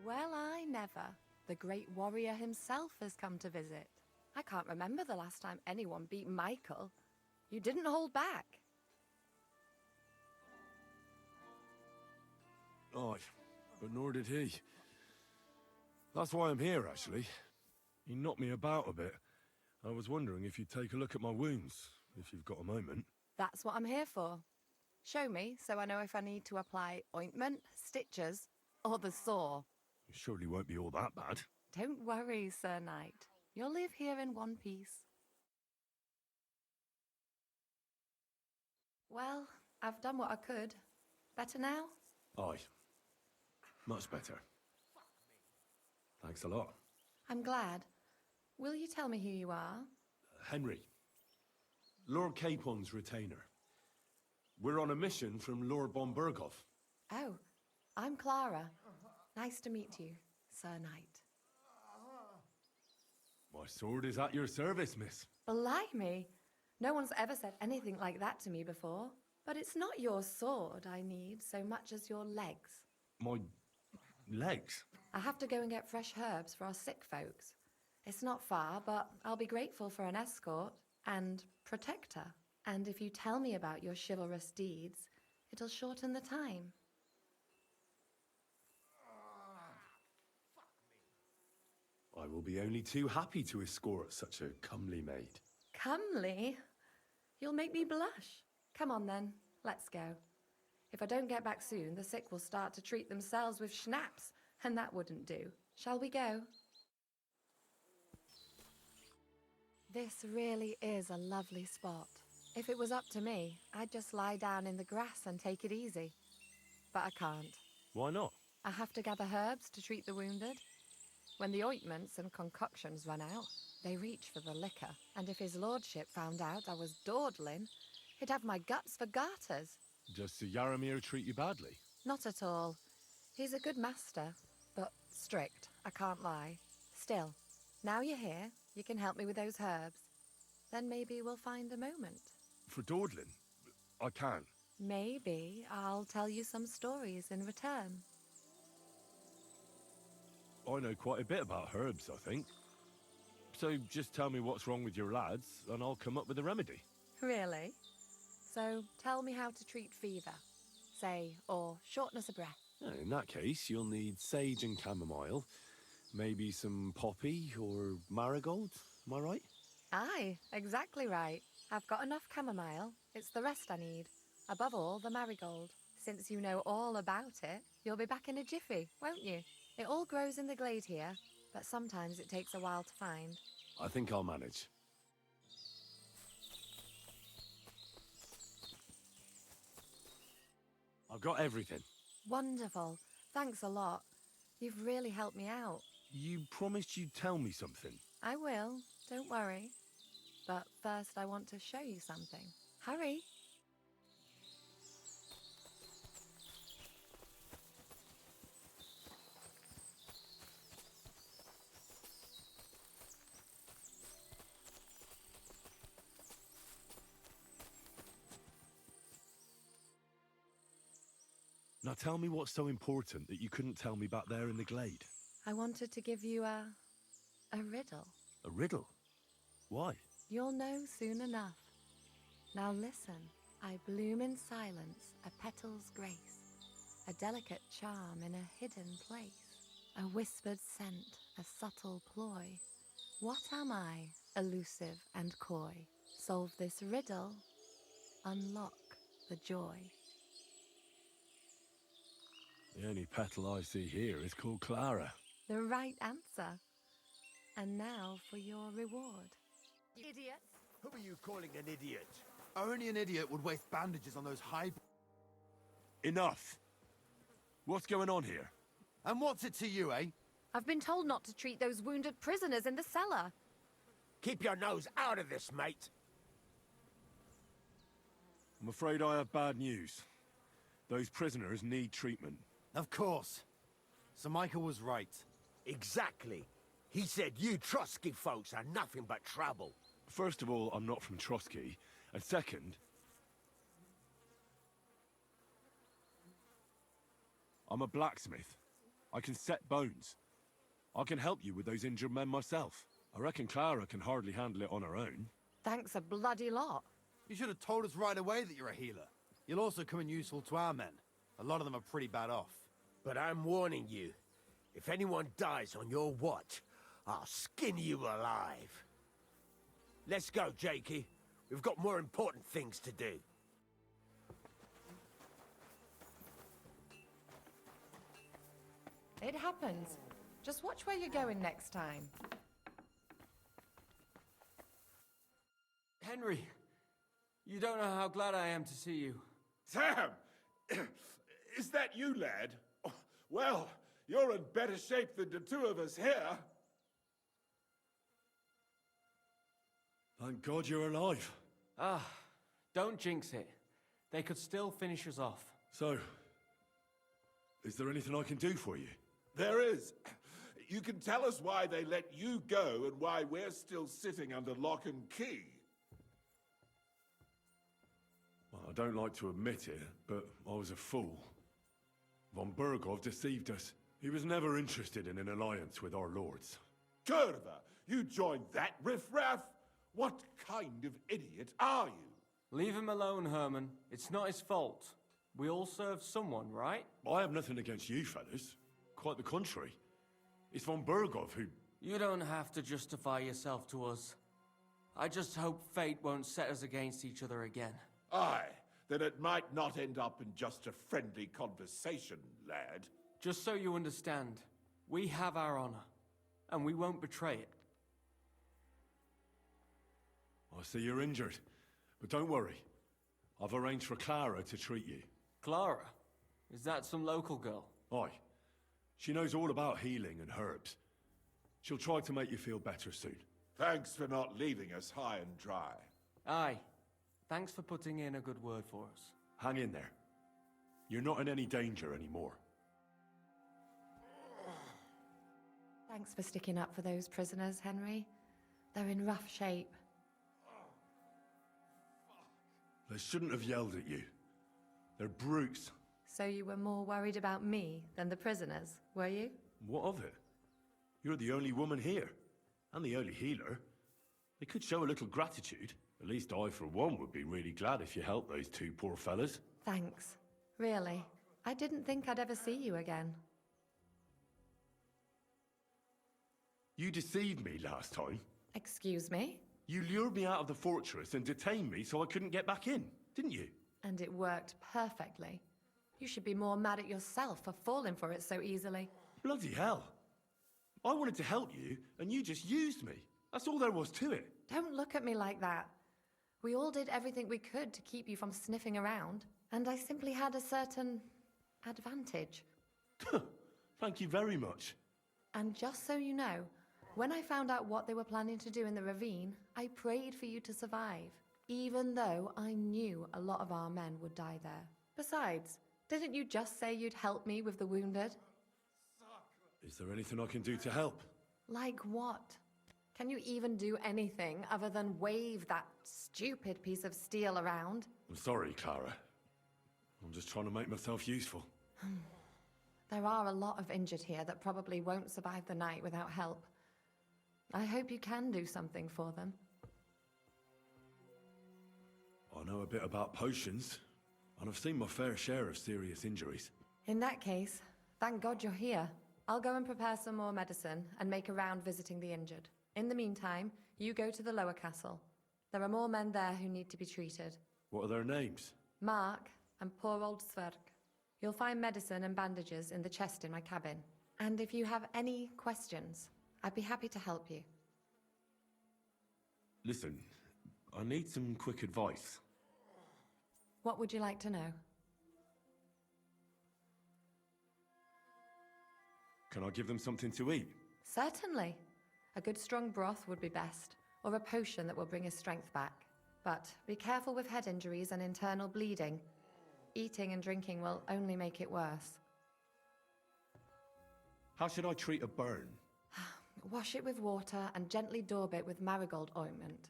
Well, I never. The great warrior himself has come to visit. I can't remember the last time anyone beat Michael. You didn't hold back. Aye, but nor did he. That's why I'm here, actually. He knocked me about a bit. I was wondering if you'd take a look at my wounds, if you've got a moment. That's what I'm here for. Show me, so I know if I need to apply ointment, stitches, or the saw. It surely won't be all that bad. Don't worry, Sir Knight. You'll live here in one piece. Well, I've done what I could. Better now? Aye. Much better. Thanks a lot. I'm glad. Will you tell me who you are? Henry. Lord Capon's retainer. We're on a mission from Lord Bombergov. Oh, I'm Klara. Nice to meet you, Sir Knight. My sword is at your service, miss. Blimey! No one's ever said anything like that to me before. But it's not your sword I need so much as your legs. My legs? I have to go and get fresh herbs for our sick folks. It's not far, but I'll be grateful for an escort and protector. And if you tell me about your chivalrous deeds, it'll shorten the time. I will be only too happy to escort such a comely maid. Comely? You'll make me blush. Come on then, let's go. If I don't get back soon, the sick will start to treat themselves with schnapps, and that wouldn't do. Shall we go? This really is a lovely spot. If it was up to me, I'd just lie down in the grass and take it easy. But I can't. Why not? I have to gather herbs to treat the wounded. When the ointments and concoctions run out, they reach for the liquor. And if his lordship found out I was dawdling, he'd have my guts for garters. Does Sir Yaramir treat you badly? Not at all. He's a good master, but strict, I can't lie. Still, now you're here, you can help me with those herbs. Then maybe we'll find a moment. For dawdling? I can. Maybe I'll tell you some stories in return. I know quite a bit about herbs, I think. So just tell me what's wrong with your lads, and I'll come up with a remedy. Really? So tell me how to treat fever, say, or shortness of breath. In that case, you'll need sage and chamomile, maybe some poppy or marigold, am I right? Aye, exactly right. I've got enough chamomile. It's the rest I need. Above all, the marigold. Since you know all about it, you'll be back in a jiffy, won't you? It all grows in the glade here, but sometimes it takes a while to find. I think I'll manage. I've got everything. Wonderful. Thanks a lot. You've really helped me out. You promised you'd tell me something. I will, don't worry. But first I want to show you something. Hurry. Now tell me what's so important that you couldn't tell me back there in the glade. I wanted to give you a riddle. A riddle? Why? You'll know soon enough. Now listen. I bloom in silence, a petal's grace, a delicate charm in a hidden place, a whispered scent, a subtle ploy. What am I, elusive and coy? Solve this riddle, unlock the joy. The only petal I see here is called Klara. The right answer. And now for your reward. Idiot. Who are you calling an idiot? Only an idiot would waste bandages on those high... Enough! What's going on here? And what's it to you, eh? I've been told not to treat those wounded prisoners in the cellar. Keep your nose out of this, mate. I'm afraid I have bad news. Those prisoners need treatment. Of course. Sir Michael was right. Exactly. He said you Trotsky folks are nothing but trouble. First of all, I'm not from Trotsky. And second, I'm a blacksmith. I can set bones. I can help you with those injured men myself. I reckon Klara can hardly handle it on her own. Thanks a bloody lot. You should have told us right away that you're a healer. You'll also come in useful to our men. A lot of them are pretty bad off. But I'm warning you. If anyone dies on your watch, I'll skin you alive. Let's go, Jakey. We've got more important things to do. It happens. Just watch where you're going next time. Henry, you don't know how glad I am to see you. Sam! Is that you, lad? Oh, well, you're in better shape than the two of us here. Thank God you're alive. Ah, don't jinx it. They could still finish us off. So, is there anything I can do for you? There is. You can tell us why they let you go and why we're still sitting under lock and key. Well, I don't like to admit it, but I was a fool. Von Burgov deceived us. He was never interested in an alliance with our lords. Kurva, you joined that riffraff? What kind of idiot are you? Leave him alone, Herman. It's not his fault. We all serve someone, right? I have nothing against you, fellas. Quite the contrary. It's von Burgov who... You don't have to justify yourself to us. I just hope fate won't set us against each other again. Aye, then it might not end up in just a friendly conversation, lad. Just so you understand, we have our honor, and we won't betray it. I see you're injured, but don't worry. I've arranged for Klara to treat you. Klara? Is that some local girl? Aye. She knows all about healing and herbs. She'll try to make you feel better soon. Thanks for not leaving us high and dry. Aye. Thanks for putting in a good word for us. Hang in there. You're not in any danger anymore. Thanks for sticking up for those prisoners, Henry. They're in rough shape. They shouldn't have yelled at you. They're brutes. So you were more worried about me than the prisoners, were you? What of it? You're the only woman here, and the only healer. They could show a little gratitude. At least I, for one, would be really glad if you helped those two poor fellas. Thanks. Really. I didn't think I'd ever see you again. You deceived me last time. Excuse me? You lured me out of the fortress and detained me so I couldn't get back in, didn't you? And it worked perfectly. You should be more mad at yourself for falling for it so easily. Bloody hell. I wanted to help you, and you just used me. That's all there was to it. Don't look at me like that. We all did everything we could to keep you from sniffing around, and I simply had a certain advantage. Thank you very much. And just so you know, when I found out what they were planning to do in the ravine, I prayed for you to survive, even though I knew a lot of our men would die there. Besides, didn't you just say you'd help me with the wounded? Is there anything I can do to help? Like what? Can you even do anything other than wave that stupid piece of steel around? I'm sorry, Klara. I'm just trying to make myself useful. There are a lot of injured here that probably won't survive the night without help. I hope you can do something for them. I know a bit about potions, and I've seen my fair share of serious injuries. In that case, thank God you're here. I'll go and prepare some more medicine and make a round visiting the injured. In the meantime, you go to the lower castle. There are more men there who need to be treated. What are their names? Mark and poor old Zwerk. You'll find medicine and bandages in the chest in my cabin. And if you have any questions, I'd be happy to help you. Listen, I need some quick advice. What would you like to know? Can I give them something to eat? Certainly. A good strong broth would be best, or a potion that will bring his strength back. But be careful with head injuries and internal bleeding. Eating and drinking will only make it worse. How should I treat a burn? Wash it with water and gently daub it with marigold ointment.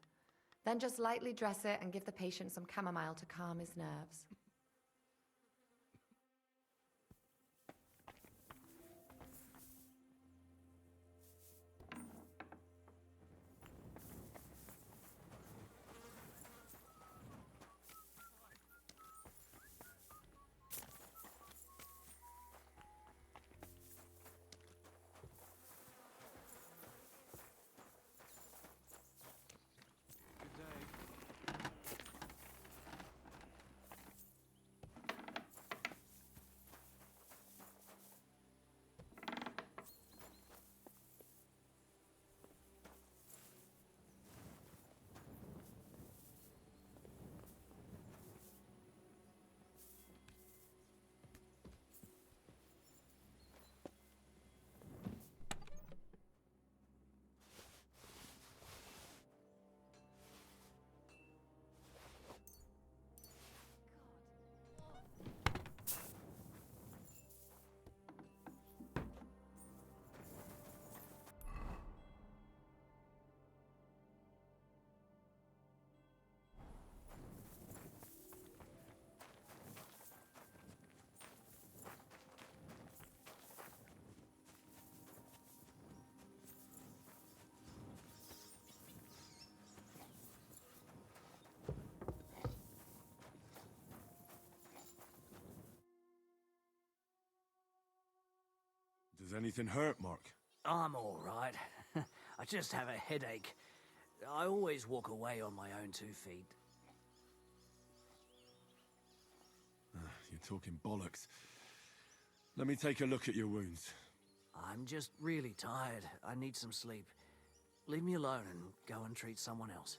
Then just lightly dress it and give the patient some chamomile to calm his nerves. Does anything hurt, Mark? I'm all right. I just have a headache. I always walk away on my own 2 feet. You're talking bollocks. Let me take a look at your wounds. I'm just really tired. I need some sleep. Leave me alone and go and treat someone else.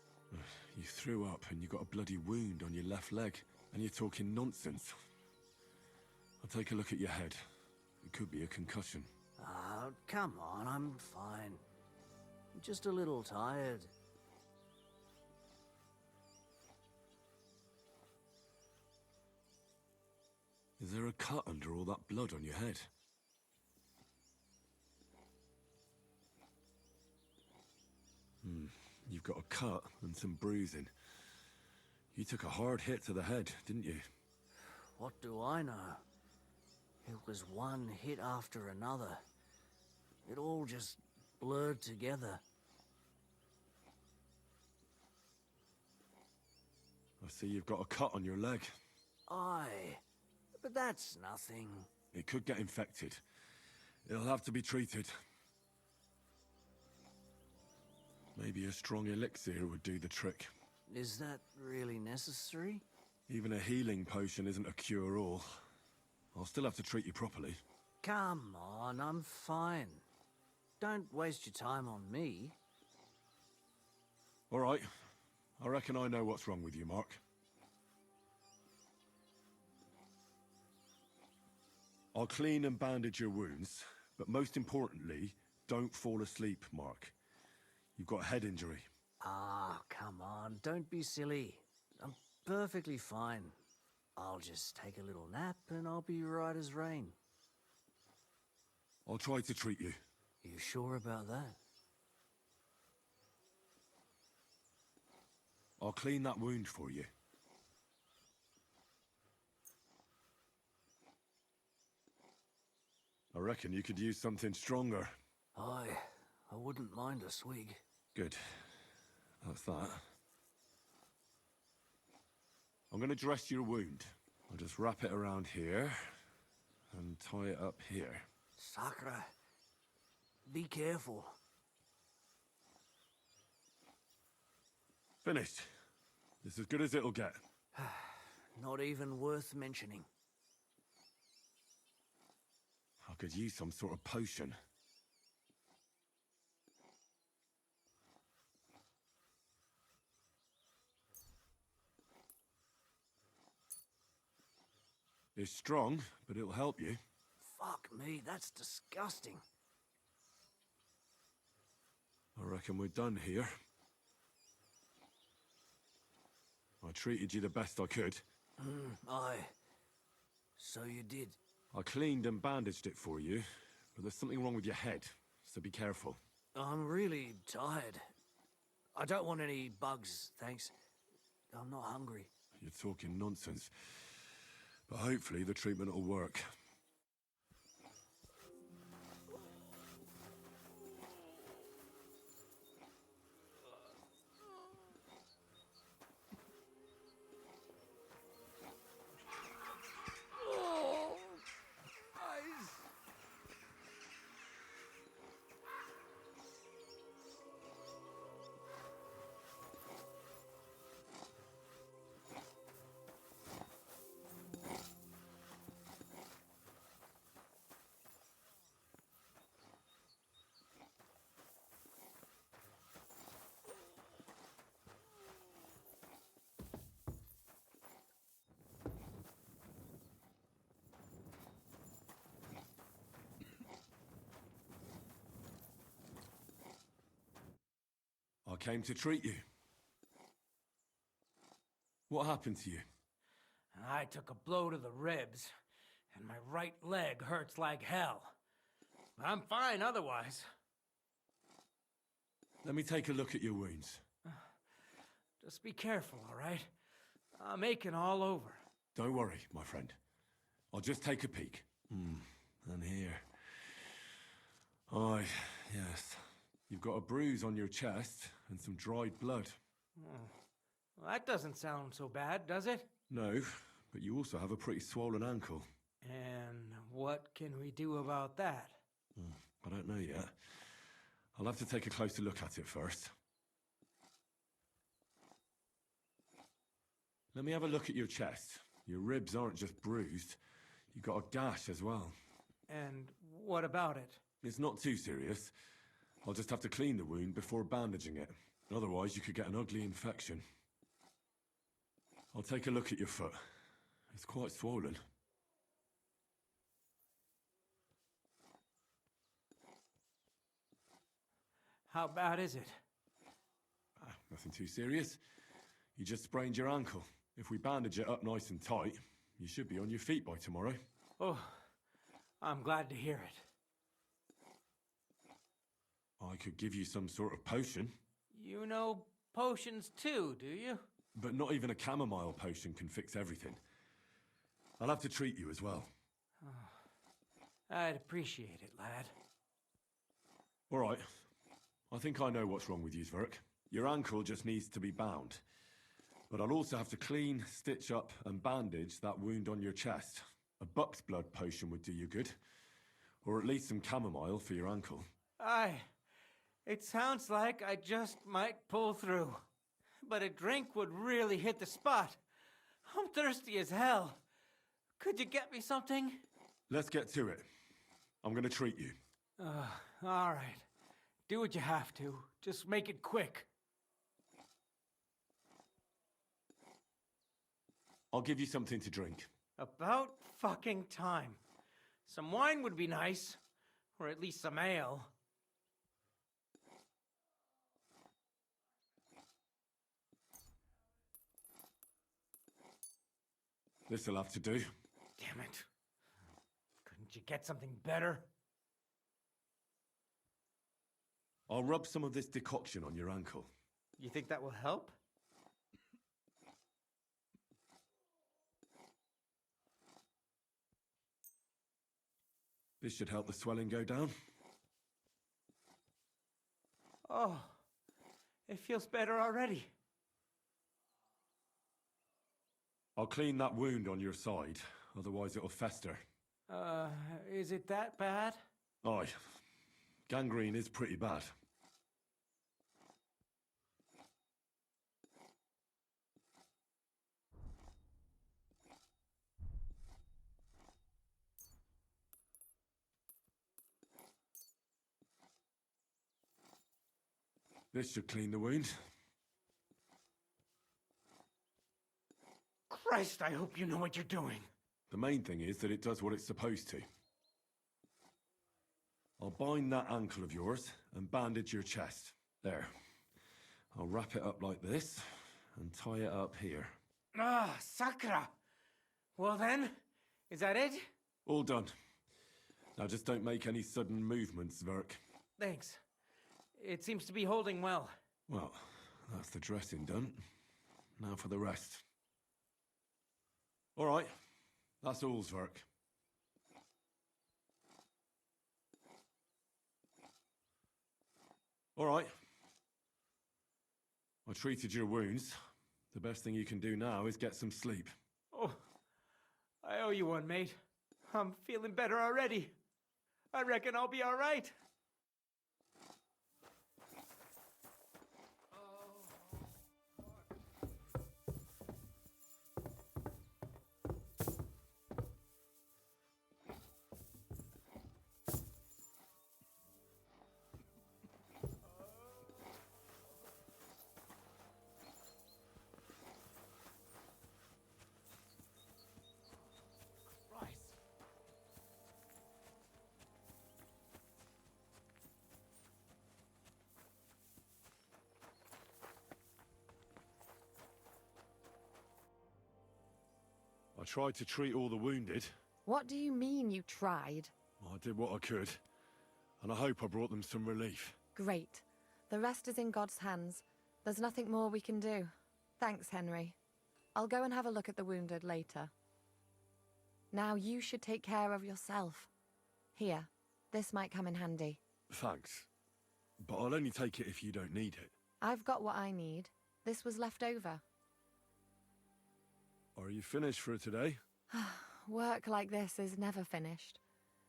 You threw up and you got a bloody wound on your left leg, and you're talking nonsense. I'll take a look at your head. It could be a concussion. Come on, I'm fine. I'm just a little tired. Is there a cut under all that blood on your head? You've got a cut and some bruising. You took a hard hit to the head, didn't you? What do I know? It was one hit after another. It all just blurred together. I see you've got a cut on your leg. Aye, but that's nothing. It could get infected. It'll have to be treated. Maybe a strong elixir would do the trick. Is that really necessary? Even a healing potion isn't a cure-all. I'll still have to treat you properly. Come on, I'm fine. Don't waste your time on me. All right. I reckon I know what's wrong with you, Mark. I'll clean and bandage your wounds, but most importantly, don't fall asleep, Mark. You've got a head injury. Ah, come on, don't be silly. I'm perfectly fine. I'll just take a little nap and I'll be right as rain. I'll try to treat you. You sure about that? I'll clean that wound for you. I reckon you could use something stronger. Aye, I wouldn't mind a swig. Good. That's that. I'm gonna dress your wound. I'll just wrap it around here and tie it up here. Sakra, be careful. Finished. It's as good as it'll get. Not even worth mentioning. I could use some sort of potion. It's strong, but it'll help you. Fuck me, that's disgusting. I reckon we're done here. I treated you the best I could. Aye. So you did. I cleaned and bandaged it for you, but there's something wrong with your head, so be careful. I'm really tired. I don't want any bugs, thanks. I'm not hungry. You're talking nonsense. But hopefully the treatment will work. I came to treat you. What happened to you? I took a blow to the ribs, and my right leg hurts like hell. I'm fine otherwise. Let me take a look at your wounds. Just be careful, all right? I'm aching all over. Don't worry, my friend. I'll just take a peek. And here. Aye, yes. You've got a bruise on your chest and some dried blood. Well, that doesn't sound so bad, does it? No, but you also have a pretty swollen ankle. And what can we do about that? I don't know yet. I'll have to take a closer look at it first. Let me have a look at your chest. Your ribs aren't just bruised. You've got a gash as well. And what about it? It's not too serious. I'll just have to clean the wound before bandaging it. Otherwise, you could get an ugly infection. I'll take a look at your foot. It's quite swollen. How bad is it? Nothing too serious. You just sprained your ankle. If we bandage it up nice and tight, you should be on your feet by tomorrow. Oh, I'm glad to hear it. I could give you some sort of potion. You know potions too, do you? But not even a chamomile potion can fix everything. I'll have to treat you as well. I'd appreciate it, lad. All right. I think I know what's wrong with you, Zwerk. Your ankle just needs to be bound. But I'll also have to clean, stitch up, and bandage that wound on your chest. A buck's blood potion would do you good. Or at least some chamomile for your ankle. It sounds like I just might pull through. But a drink would really hit the spot. I'm thirsty as hell. Could you get me something? Let's get to it. I'm gonna treat you. All right. Do what you have to. Just make it quick. I'll give you something to drink. About fucking time. Some wine would be nice. Or at least some ale. This'll have to do. Damn it. Couldn't you get something better? I'll rub some of this decoction on your ankle. You think that will help? This should help the swelling go down. Oh, it feels better already. I'll clean that wound on your side, otherwise it'll fester. Is it that bad? Aye. Gangrene is pretty bad. This should clean the wound. Christ, I hope you know what you're doing. The main thing is that it does what it's supposed to. I'll bind that ankle of yours and bandage your chest. There. I'll wrap it up like this and tie it up here. Ah, Sakra! Well then, is that it? All done. Now just don't make any sudden movements, Zwerk. Thanks. It seems to be holding well. Well, that's the dressing done. Now for the rest. All right. That's all, Zwerk. All right. I treated your wounds. The best thing you can do now is get some sleep. Oh, I owe you one, mate. I'm feeling better already. I reckon I'll be all right. I tried to treat all the wounded. What do you mean you tried? I did what I could, and I hope I brought them some relief. Great. The rest is in God's hands. There's nothing more we can do. Thanks, Henry. I'll go and have a look at the wounded later. Now you should take care of yourself. Here, this might come in handy. Thanks. But I'll only take it if you don't need it. I've got what I need. This was left over. Are you finished for today? Work like this is never finished.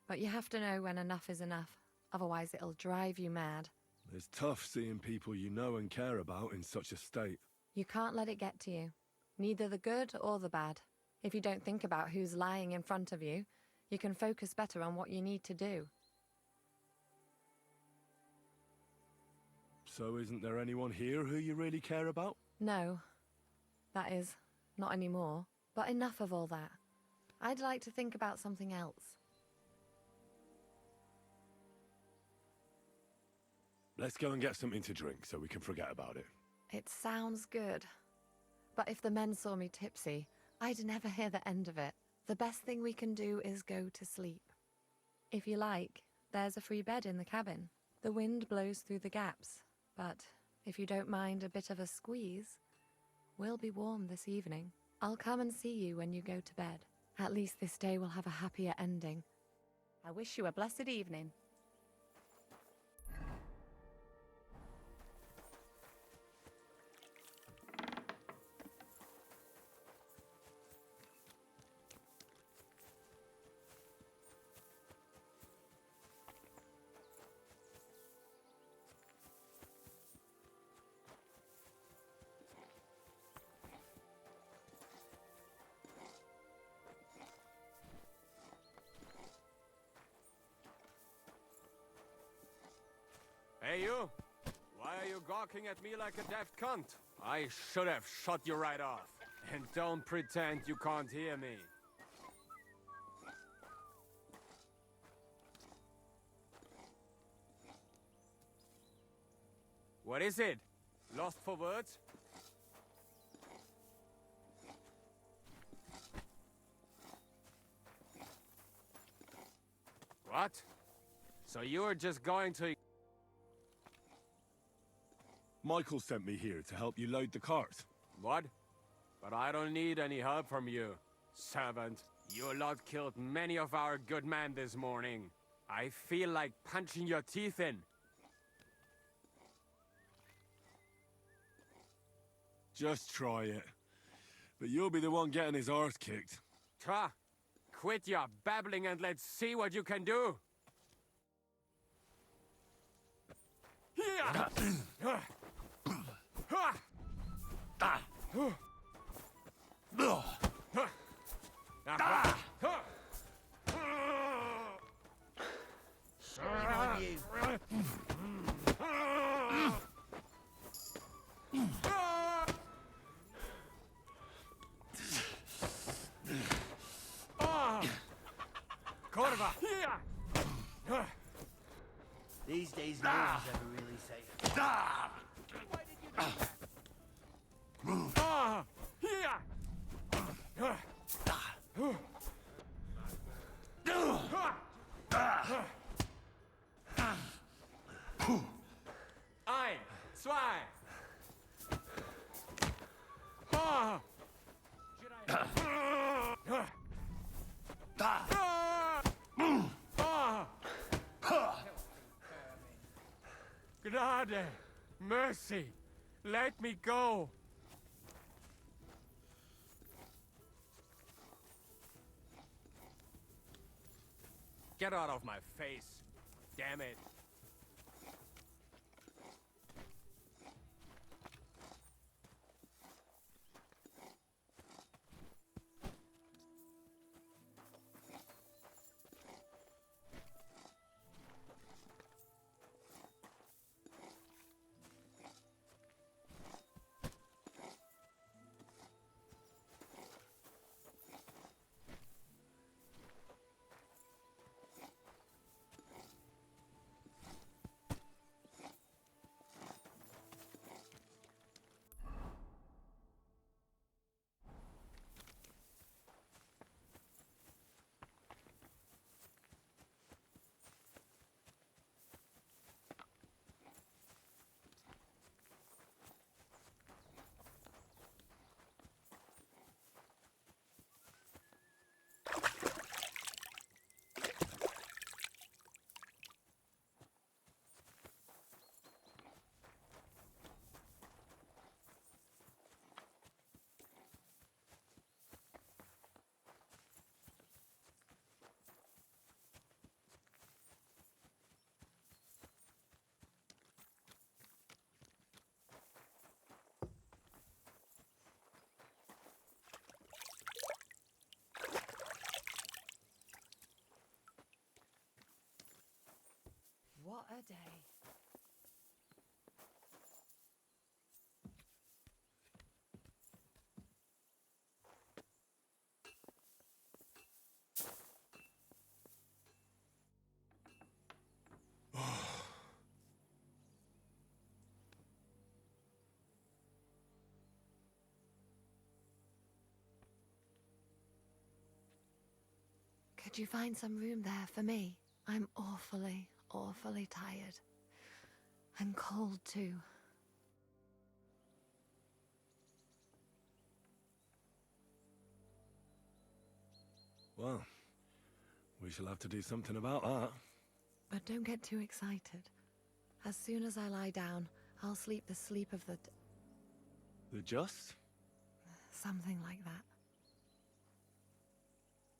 But you have to know when enough is enough. Otherwise it'll drive you mad. It's tough seeing people you know and care about in such a state. You can't let it get to you. Neither the good or the bad. If you don't think about who's lying in front of you, you can focus better on what you need to do. So isn't there anyone here who you really care about? No. That is, not anymore. But enough of all that. I'd like to think about something else. Let's go and get something to drink so we can forget about it. It sounds good. But if the men saw me tipsy, I'd never hear the end of it. The best thing we can do is go to sleep. If you like, there's a free bed in the cabin. The wind blows through the gaps, but if you don't mind a bit of a squeeze, we'll be warm this evening. I'll come and see you when you go to bed. At least this day will have a happier ending. I wish you a blessed evening. Hey you! Why are you gawking at me like a daft cunt? I should have shot you right off. And don't pretend you can't hear me. What is it? Lost for words? What? So you were just going to... Michael sent me here to help you load the cart. What? But I don't need any help from you, servant. Your lot killed many of our good men this morning. I feel like punching your teeth in. Just try it. But you'll be the one getting his arse kicked. Ta! Quit your babbling and let's see what you can do! These days, no one's ever really safe. Why did you do that? Ein, zwei. Gnade, mercy, let me go. Get out of my face, damn it. What a day. Could you find some room there for me? I'm awfully, awfully tired. And cold too. Well, we shall have to do something about that. But don't get too excited. As soon as I lie down, I'll sleep the sleep of the... The just? something like that.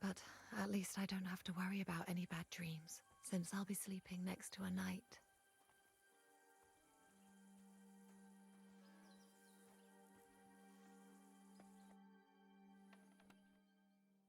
But at least I don't have to worry about any bad dreams, since I'll be sleeping next to a knight